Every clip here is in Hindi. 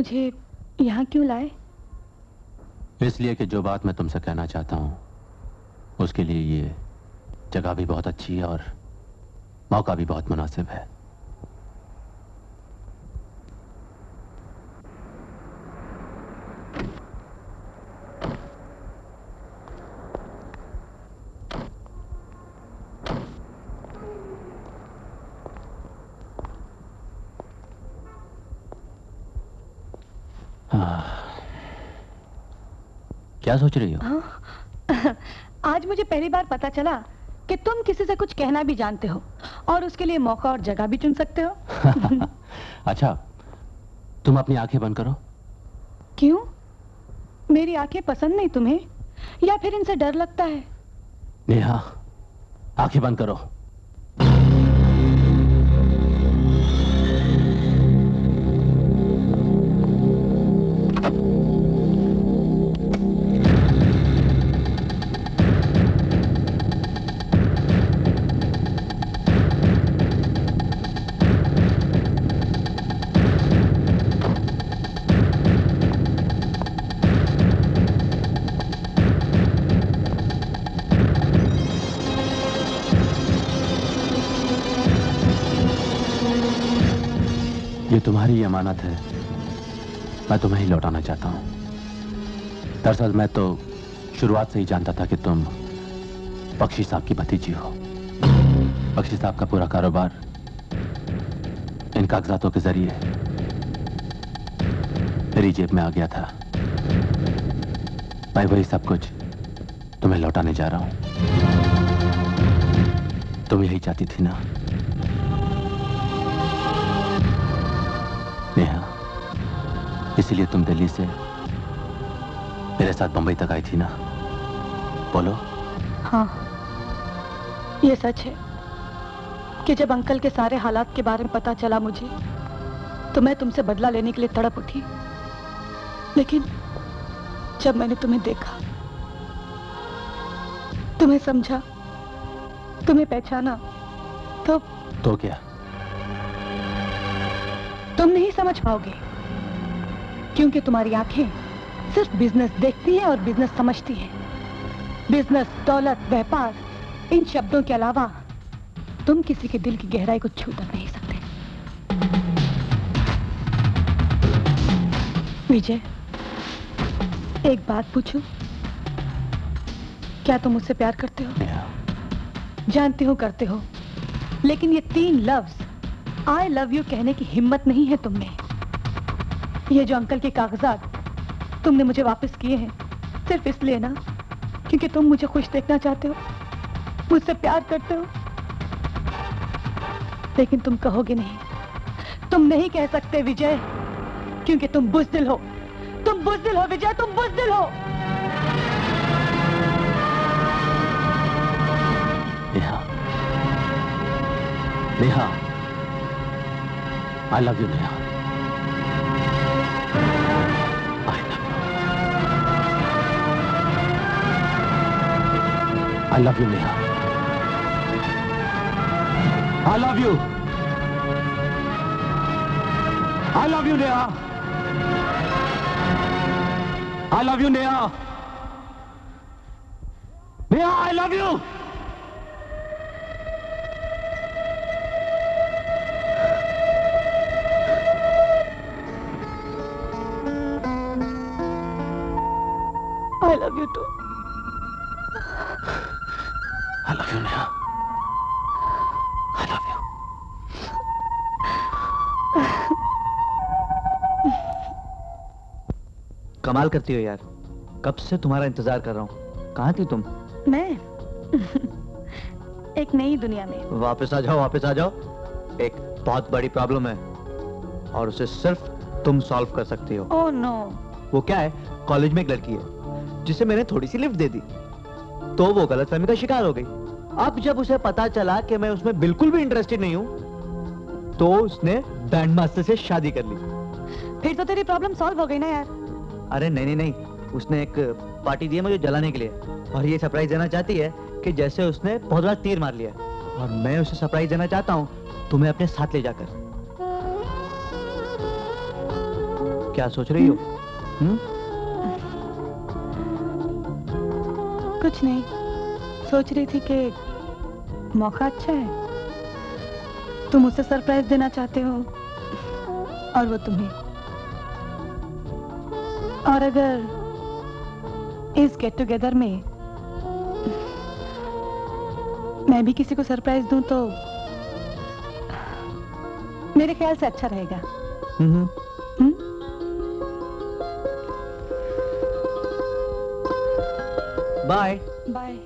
मुझे यहाँ क्यों लाए? इसलिए कि जो बात मैं तुमसे कहना चाहता हूँ उसके लिए ये जगह भी बहुत अच्छी है और मौका भी बहुत मुनासिब है। क्या सोच रही हो? आज मुझे पहली बार पता चला कि तुम किसी से कुछ कहना भी जानते हो और उसके लिए मौका और जगह भी चुन सकते हो। अच्छा, तुम अपनी आंखें बंद करो। क्यों? मेरी आंखें पसंद नहीं तुम्हें या फिर इनसे डर लगता है? नेहा, आंखें बंद करो। तुम्हारी अमानत है, मैं तुम्हें ही लौटाना चाहता हूं। दरअसल मैं तो शुरुआत से ही जानता था कि तुम बख्शी साहब की भतीजी हो। बख्शी साहब का पूरा कारोबार इन कागजातों के जरिए मेरी जेब में आ गया था। मैं वही सब कुछ तुम्हें लौटाने जा रहा हूं। तुम यही चाहती थी ना नेहा? इसीलिए तुम दिल्ली से मेरे साथ बंबई तक आई थी ना? बोलो। हाँ, ये सच है कि जब अंकल के सारे हालात के बारे में पता चला मुझे, तो मैं तुमसे बदला लेने के लिए तड़प उठी। लेकिन जब मैंने तुम्हें देखा, तुम्हें समझा, तुम्हें पहचाना, तो क्या? तुम नहीं समझ पाओगे, क्योंकि तुम्हारी आंखें सिर्फ बिजनेस देखती हैं और बिजनेस समझती हैं। बिजनेस, दौलत, व्यापार, इन शब्दों के अलावा तुम किसी के दिल की गहराई को छू तक नहीं सकते। विजय, एक बात पूछूं? क्या तुम मुझसे प्यार करते हो? जानती हूं करते हो, लेकिन ये 3 लफ्ज आई लव यू कहने की हिम्मत नहीं है तुम में। ये जो अंकल के कागजात तुमने मुझे वापस किए हैं, सिर्फ इसलिए ना क्योंकि तुम मुझे खुश देखना चाहते हो, मुझसे प्यार करते हो। लेकिन तुम कहोगे नहीं, तुम नहीं कह सकते विजय, क्योंकि तुम बुज़दिल हो। तुम बुज़दिल हो विजय, तुम बुज़दिल हो। Neha, Neha, I love you, Neha. I love you. I love you, Neha. I love you. I love you, Neha. I love you, Neha. Neha, I love you. I love you too. I love you, Neha. I love you. कमाल करती हो यार, कब से तुम्हारा इंतजार कर रहा हूँ। कहाँ थी तुम? मैं एक नई दुनिया में। वापस आ जाओ, वापस आ जाओ। एक बहुत बड़ी प्रॉब्लम है और उसे सिर्फ तुम सॉल्व कर सकती हो। Oh no. वो क्या है, कॉलेज में एक लड़की है जिसे मैंने थोड़ी सी लिफ्ट दे दी, तो वो गलतफहमी का शिकार हो गई। अब जब उसे पता चला कि मैं उसमें बिल्कुल भी इंटरेस्टेड नहीं हूँ, तो उसने बैंड मास्टर से शादी कर ली। फिर तो तेरी प्रॉब्लम सॉल्व हो गई ना यार। अरे नहीं नहीं नहीं, उसने एक पार्टी दी है मुझे जलाने के लिए, और ये सरप्राइज देना चाहती है कि जैसे उसने बहुत बड़ा तीर मार लिया, और मैं उसे सरप्राइज देना चाहता हूँ तुम्हें अपने साथ ले जाकर। क्या सोच रही हो? कुछ नहीं, सोच रही थी कि मौका अच्छा है, तुम उसे सरप्राइज देना चाहते हो और वो तुम्हें। और अगर इस गेट टुगेदर में मैं भी किसी को सरप्राइज दूं तो मेरे ख्याल से अच्छा रहेगा। Bye bye.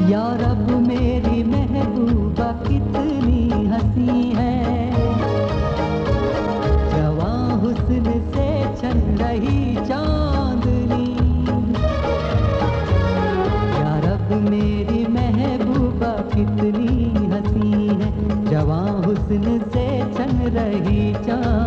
या रब मेरी महबूबा कितनी हंसी है, जवां हुस्न से छन रही चांदनी। या रब मेरी महबूबा कितनी हंसी है, जवां हुस्न से छन रही चांदनी।